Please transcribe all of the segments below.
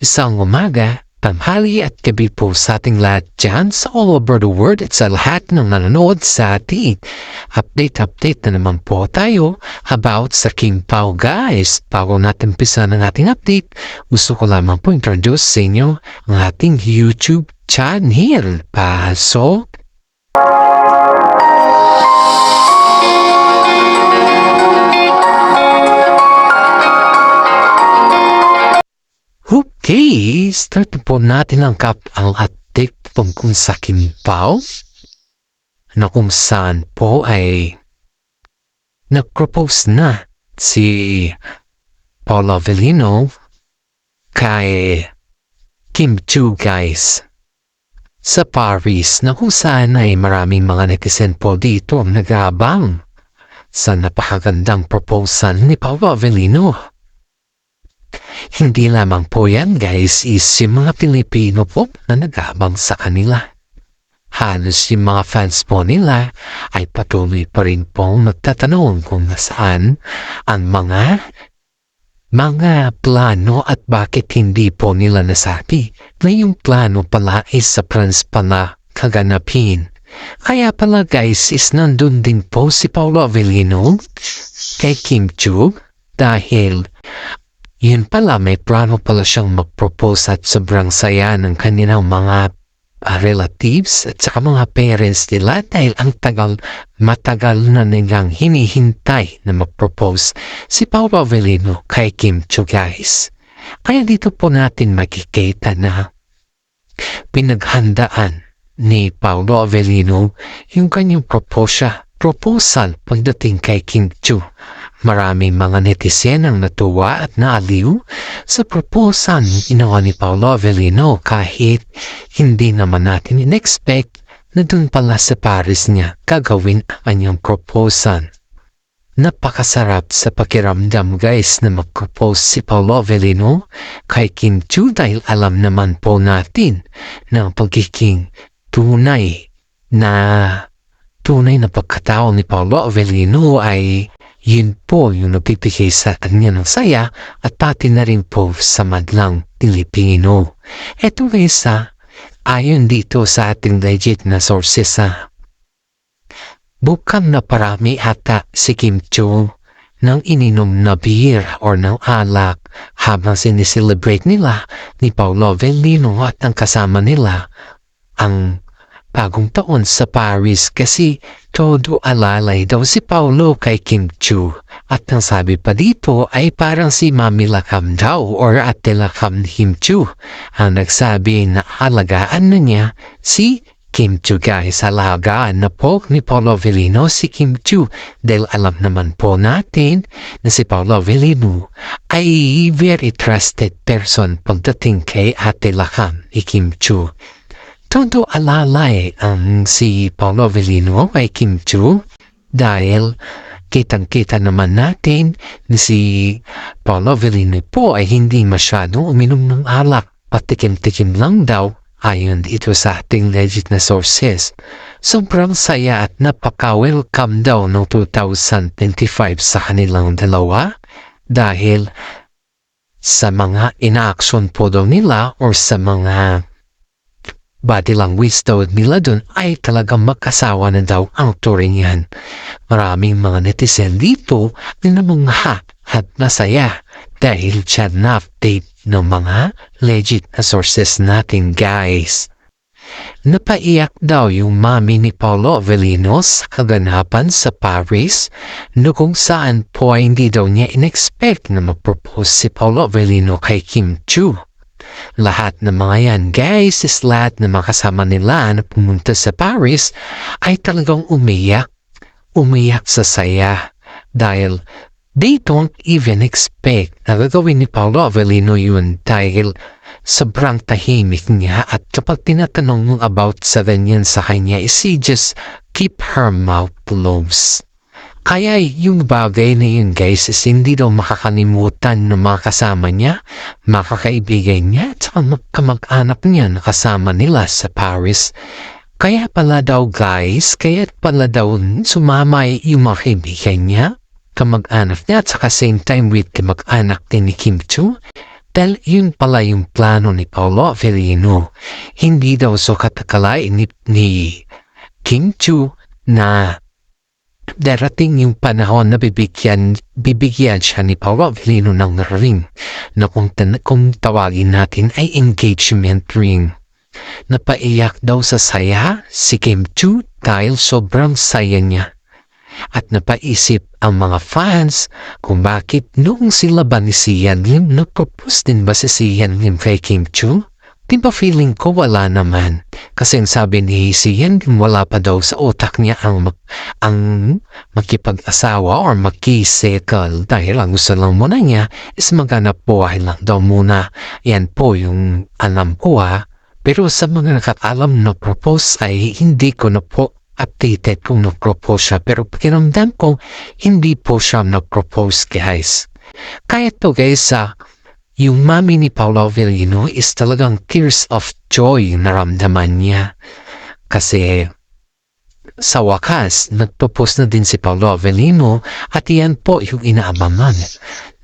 Isang umaga, tanghali at gabi po sa ating lahat dyan sa all over the world at sa lahat ng nanonood sa ating update na naman po tayo about sa King Pao guys. Bago natin pisa ng ating update, gusto ko lamang po introduce sa inyo ang ating YouTube channel. Pasok! Okay, start po natin ang update tungkol sa King Pao na kung saan po ay nag-propose na si Paolo Avellino kay Kim Chiu guys sa Paris, na kung saan ay maraming mga netizen po dito ang nag-aabang sa napakagandang proposal ni Paolo Avellino. Hindi lamang po yan guys, is yung mga Pilipino po na nag-aabang sa kanila. Halos yung mga fans po nila ay patuloy pa rin pong nagtatanong kung nasaan ang mga plano at bakit hindi po nila nasabi na yung plano pala is sa France pala kaganapin. Kaya pala guys is nandun din po si Paolo Avellino kay Kim Chiu dahil yun pala, may plano pala siyang mag-propose at sobrang saya ng kanilang mga relatives at saka mga parents nila dahil ang matagal na nilang hinihintay na mag-propose si Paolo Avellino kay Kim Chiu guys. Kaya dito po natin makikita na pinaghandaan ni Paolo Avellino yung kanyang proposal pagdating kay Kim Chiu. Maraming mga netizen ang natuwa at naaliw sa proposal ginawa ni Paolo Avellino kahit hindi naman natin in-expect na dun pala sa Paris niya gagawin ang kanyang proposal. Napakasarap sa pakiramdam guys na mag-propose si Paolo Avellino kay Kim Chiu dahil alam naman po natin na pagiging tunay na pagkatao ni Paolo Avellino ay yun po yung nagpipigay sa kanya ng saya at pati na rin po sa madlang Pilipino. Ito guys ayon dito sa ating legit na sources bukang na parami ata si Kim Chiu ng ininom na beer or ng alak habang sineselebrate nila ni Paolo Avellino at ang kasama nila ang bagong taon sa Paris kasi todo alalay daw si Paolo kay Kim Chiu at ang sabi pa dito ay parang si Mami Lakam daw or Ate Lakam ni Kim Chiu ang nagsabi na alagaan na niya si Kim Chiu guys. Alagaan na po ni Paolo Avellino si Kim Chiu dahil alam naman po natin na si Paolo Avellino ay very trusted person pagdating kay Ate Lakam ni Kim Chiu. Todo alalay ang si Paolo Avellino kay Kim Chiu dahil kitang-kita naman natin na si Paolo Avellino po ay hindi masyado uminom ng alak, patikim-tikim lang daw ayon dito sa ating legit na sources. Sobrang saya at napaka-welcome daw ng 2025 sa kanilang dalawa dahil sa mga ina-action po daw nila or sa mga body language daw nila dun ay talagang magkasawa na daw ang turing yan. Maraming mga netizen dito na namangha at nasaya dahil siya na-update ng mga legit na sources natin guys. Napaiyak daw yung mami ni Paolo Avellino sa kaganapan sa Paris na kung saan po ay hindi daw niya in-expect na mag-propose si Paolo Avellino kay Kim Chiu. Lahat ng mga yan guys is lahat na makasama nila na pumunta sa Paris ay talagang umiyak sa saya dahil they don't even expect na gagawin ni Paolo Avellino yun dahil sobrang tahimik niya at kapag tinatanong mo about sa ganyan sa kanya is she just keep her mouth closed. Kaya yung bagay na yun guys is hindi daw makakalimutan ng mga kasama niya, mga kaibigan niya at kamag-anak niya na kasama nila sa Paris. Kaya pala daw guys, sumama yung mga kaibigan niya, kamag-anak niya at saka same time with kamag-anak din ni Kim Chiu Dahil yun pala yung plano ni Paolo Avellino. Hindi daw sukat akalain ni Kim Chu na darating yung panahon na bibigyan siya ni Paolo Avellino ng ring na kung tawagin natin ay engagement ring. Napaiyak daw sa saya si Kim Chu dahil sobrang saya niya. At napaisip ang mga fans kung bakit noong sila ba ni Sian Lim nagpropose din ba si Sian Lim kay Kim Chu? Diba feeling ko wala naman? Kasi sabi ni Sian Lim wala pa daw sa utak niya ang makipag-asawa or makisettle dahil ang gusto lang muna niya is maghanap buhay lang daw muna. Yan po yung alam ko Pero sa mga nakakalam na propose ay hindi ko na po updated kung nag-propose siya. Pero pakiramdam ko, hindi po siya nag-propose guys. Kaya to guys, yung mami ni Paolo Avellino is talagang tears of joy na ramdaman niya. Kasi sa wakas, nag-propose na din si Paolo Avellino at yan po yung inaabangan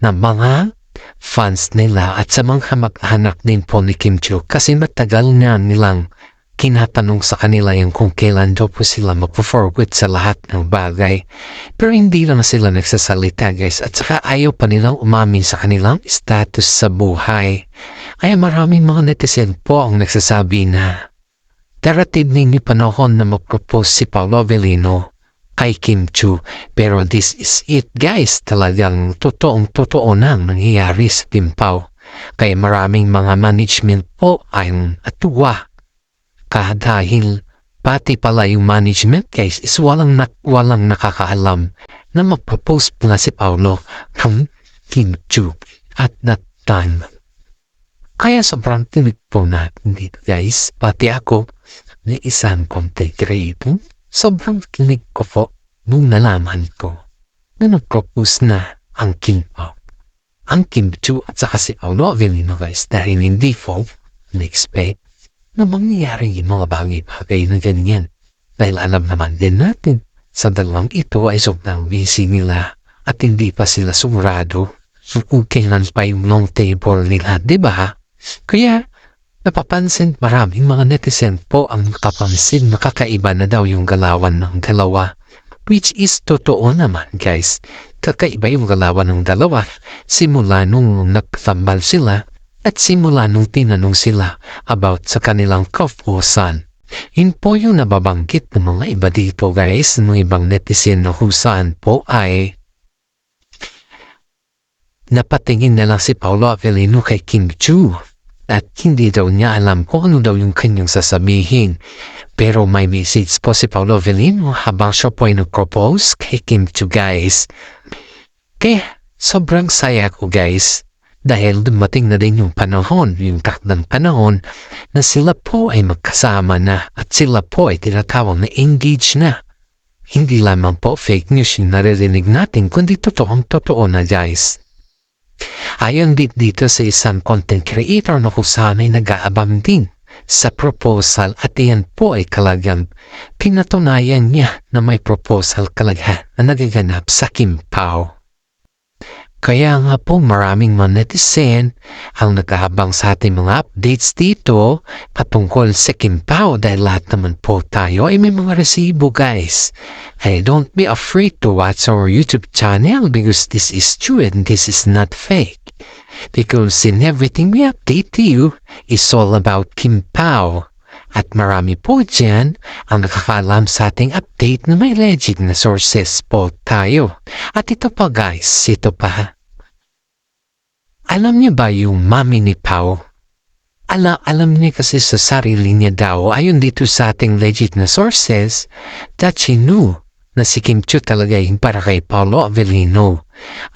na mga fans nila at sa mga mag-anak din po ni Kim Chu kasi matagal na nilang kinatanong sa kanila yung kung kailan daw po sila mag-forward sa lahat ng bagay. Pero hindi lang sila nagsasalita guys at saka ayaw pa nilang umamin sa kanilang status sa buhay. Kaya maraming mga netizen po ang nagsasabi na darating din yung panahon na mag-propose si Paolo Avellino kay Kim Chu. Pero this is it guys, talagang totoong-totoo nang nangyayari sa Team Pao. Kaya maraming mga management po ay natuwa. Dahil pati pala yung management guys is walang nakakaalam na mag-propose pala si Paolo kang Kim Chu at that time. Kaya sobrang tinig po natin dito guys. Pati ako na isang content creator, sobrang kinig ko po nung nalaman ko na nag-propose na ang Kim Pao, ang Kim Chu at saka si Paolo Avellino guys dahil hindi po na-expect na mangyayari yung mga bagay-bagay na ganyan. Dahil alam naman din natin, sa dalawang ito ay sobrang busy nila at hindi pa sila sigurado kung kailan pa yung long table nila, diba? Kaya, napapansin maraming mga netizen po ang nakapansin na kakaiba na daw yung galawan ng dalawa. Which is totoo naman guys. Kakaiba yung galawan ng dalawa simula nung nagtambal sila at simula nung tinanong sila about sa kanilang kapusan. Yun po yung nababanggit ng mga iba dito guys, ng ibang netizen na kung po ay napatingin na lang si Paolo Avellino kay Kim Chu at hindi daw niya alam kung ano daw yung kanyang sasabihin. Pero may message po si Paolo Avellino habang siya po ay nag-propose kay Kim Chu guys. Kaya sobrang saya ko guys. Dahil dumating na din yung panahon, yung takdang panahon na sila po ay magkasama na at sila po ay tinatawag na engaged na. Hindi lamang po fake news yung naririnig natin kundi totoong-totoo na guys. Ayon dito sa isang content creator na kung saan ay nag-aabang din sa proposal at iyan po ay talagang pinatunayan niya na may proposal talaga na nagaganap sa Kim Pao. Kaya nga po maraming mga netizen ang naghahabang sa ating mga updates dito patungkol sa Kim Pao dahil lahat naman po tayo ay may mga resibo guys. Hey, don't be afraid to watch our YouTube channel because this is true and this is not fake. Because in everything we update to you is all about Kim Pao. At marami po dyan ang nakakalam sa ating update na may legit na sources po tayo. At ito pa guys, ito pa. Alam niyo ba yung mami ni Pao? Alam niya kasi sa sarili niya daw, ayon dito sa ating legit na sources, that she knew na si Kim Chu talaga yung para kay Paolo Avellino.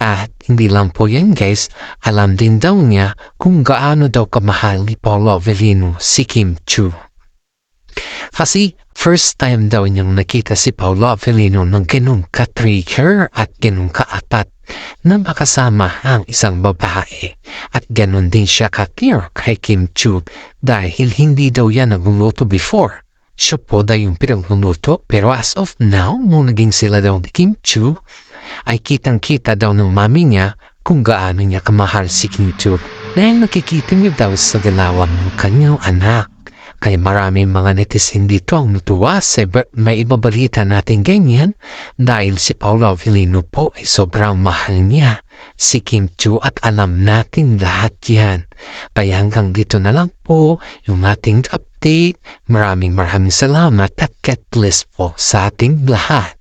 At hindi lang po yan guys, alam din daw niya kung gaano daw kamahal ni Paolo Avellino si Kim Chu. Kasi first time daw niyang nakita si Paolo Avellino ng ganun ka-trigger at ganun ka-atat na makasama ang isang babae. At ganun din siya ka-care kay Kim Chu dahil hindi daw yan nagluluto before. Siya po daw yung pinagluluto pero as of now, nung naging sila daw ni Kim Chu, ay kitang-kita daw ng mami niya kung gaano niya kamahal si Kim Chu. dahil nakikita niyo daw sa galawan ng kanyang anak. Kaya maraming mga netizen dito ang natuwa sa may ibabalita natin ganyan dahil si Paolo Avellino po ay sobrang mahal niya si Kim Chiu at alam natin lahat yan. Kaya hanggang dito na lang po yung ating update. Maraming salamat at God bless po sa ating lahat.